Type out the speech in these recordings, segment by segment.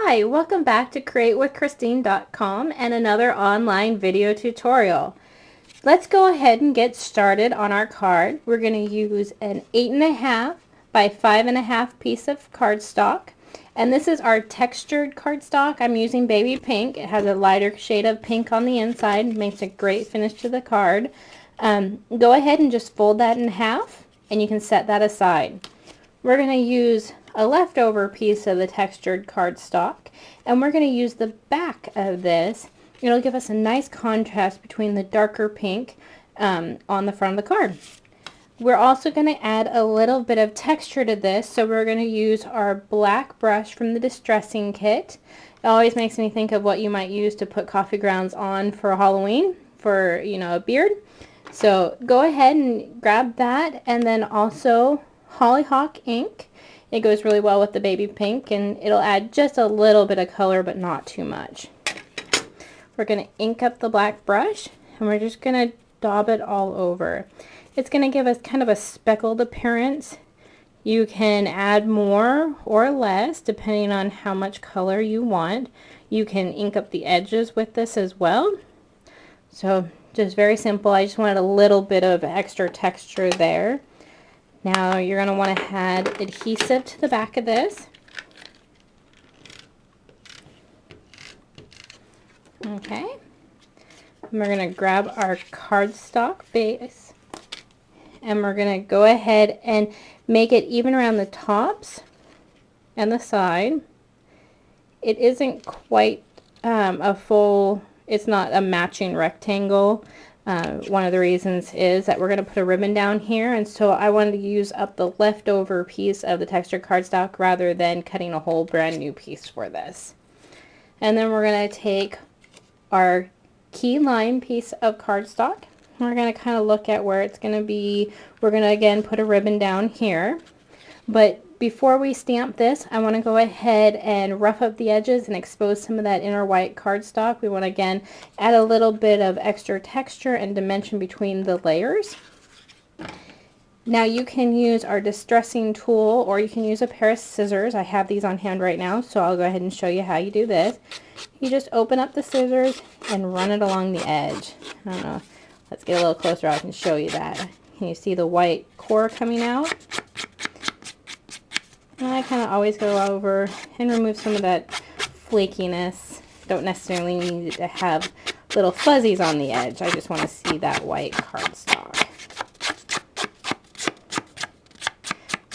Hi, welcome back to createwithchristine.com and another online video tutorial. Let's go ahead and get started on our card. We're going to use an 8.5 by 5.5 piece of cardstock, and this is our textured cardstock. I'm using baby pink. It has a lighter shade of pink on the inside, makes a great finish to the card. Go ahead and just fold that in half and you can set that aside. We're going to use a leftover piece of the textured cardstock, and we're going to use the back of this. It'll give us a nice contrast between the darker pink on the front of the card. We're also going to add a little bit of texture to this, so we're going to use our black brush from the Distressing Kit. It always makes me think of what you might use to put coffee grounds on for Halloween, for, you know, a beard. So go ahead and grab that, and then also Hollyhock ink. It goes really well with the baby pink, and it'll add just a little bit of color, but not too much. We're going to ink up the black brush, and we're just going to daub it all over. It's going to give us kind of a speckled appearance. You can add more or less depending on how much color you want. You can ink up the edges with this as well. So just very simple. I just wanted a little bit of extra texture there. Now you're going to want to add adhesive to the back of this. Okay. And we're going to grab our cardstock base, and we're going to go ahead and make it even around the tops and the side. It isn't quite a full, it's not a matching rectangle. One of the reasons is that we're going to put a ribbon down here, and so I wanted to use up the leftover piece of the textured cardstock rather than cutting a whole brand new piece for this. And then we're going to take our key lime piece of cardstock. We're going to kind of look at where it's going to be. We're going to again put a ribbon down here, but before we stamp this, I want to go ahead and rough up the edges and expose some of that inner white cardstock. We want to again add a little bit of extra texture and dimension between the layers. Now you can use our distressing tool, or you can use a pair of scissors. I have these on hand right now, so I'll go ahead and show you how you do this. You just open up the scissors and run it along the edge. I don't know. Let's get a little closer. I can show you that. Can you see the white core coming out? And I kind of always go over and remove some of that flakiness. Don't necessarily need it to have little fuzzies on the edge. I just want to see that white cardstock.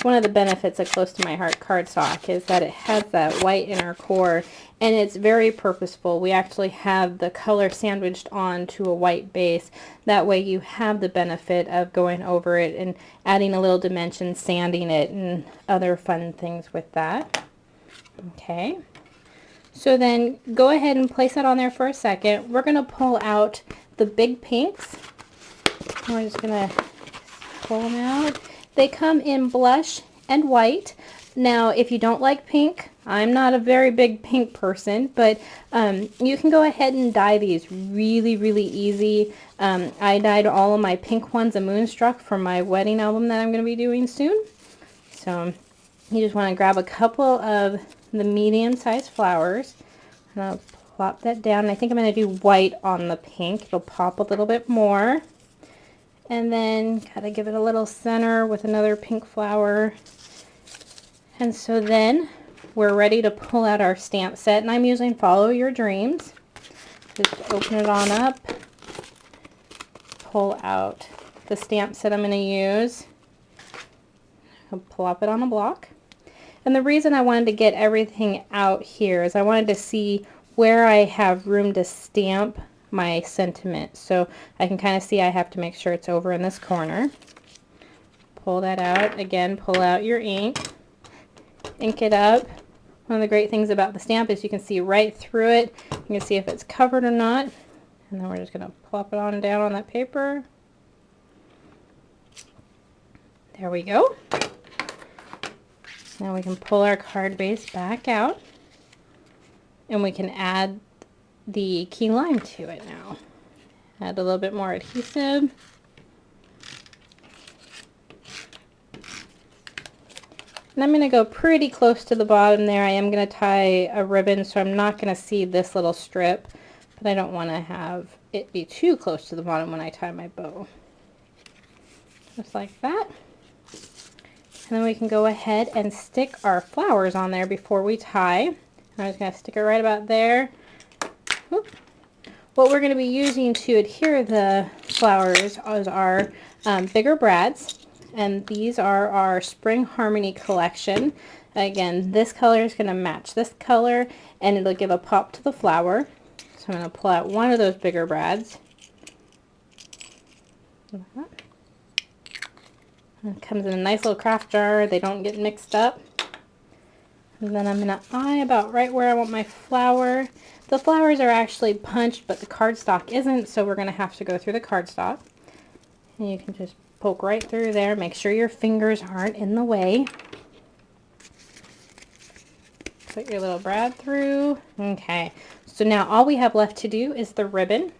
One of the benefits of Close to My Heart cardstock is that it has that white inner core, and it's very purposeful. We actually have the color sandwiched onto a white base. That way you have the benefit of going over it and adding a little dimension, sanding it, and other fun things with that. Okay, so then go ahead and place that on there for a second. We're going to pull out the big pinks. We're just going to pull them out. They come in blush and white. Now, if you don't like pink, I'm not a very big pink person, but you can go ahead and dye these really, really easy. I dyed all of my pink ones a Moonstruck for my wedding album that I'm going to be doing soon. So you just want to grab a couple of the medium-sized flowers, and I'll plop that down. I think I'm going to do white on the pink. It'll pop a little bit more. And then gotta give it a little center with another pink flower. And so then we're ready to pull out our stamp set, and I'm using Follow Your Dreams. Just open it on up, pull out the stamp set I'm going to use. I'll plop it on a block. And the reason I wanted to get everything out here is I wanted to see where I have room to stamp my sentiment. So I can kind of see I have to make sure it's over in this corner. Pull that out. Again, pull out your ink. Ink it up. One of the great things about the stamp is you can see right through it. You can see if it's covered or not. And then we're just going to plop it on down on that paper. There we go. Now we can pull our card base back out, and we can add the key lime to it now. Add a little bit more adhesive. And I'm going to go pretty close to the bottom there. I am going to tie a ribbon, so I'm not going to see this little strip, but I don't want to have it be too close to the bottom when I tie my bow. Just like that. And then we can go ahead and stick our flowers on there before we tie. I'm just going to stick it right about there. Whoop. What we're going to be using to adhere the flowers is our bigger brads. And these are our Spring Harmony collection. Again, this color is going to match this color, and it'll give a pop to the flower. So I'm going to pull out one of those bigger brads. It comes in a nice little craft jar. They don't get mixed up. And then I'm going to eye about right where I want my flower. The flowers are actually punched, but the cardstock isn't, so we're going to have to go through the cardstock. And you can just poke right through there. Make sure your fingers aren't in the way. Put your little brad through. Okay, so now all we have left to do is the ribbon.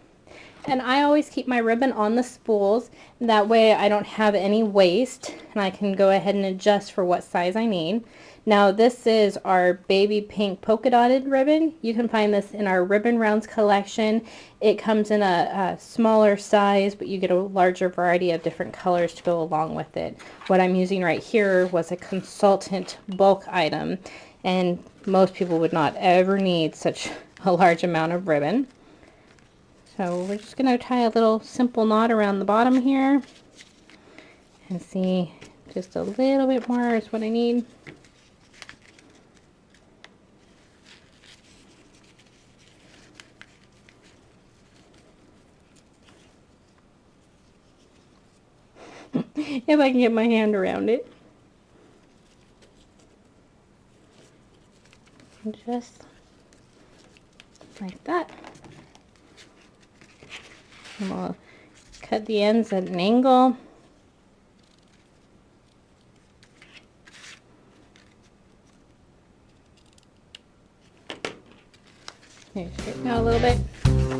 And I always keep my ribbon on the spools. That way I don't have any waste, and I can go ahead and adjust for what size I need. Now this is our baby pink polka dotted ribbon. You can find this in our Ribbon Rounds collection. It comes in a smaller size, but you get a larger variety of different colors to go along with it. What I'm using right here was a consultant bulk item, and most people would not ever need such a large amount of ribbon. So we're just going to tie a little simple knot around the bottom here, and see, just a little bit more is what I need. If I can get my hand around it. Just like that. And we'll cut the ends at an angle. Maybe straighten out a little bit.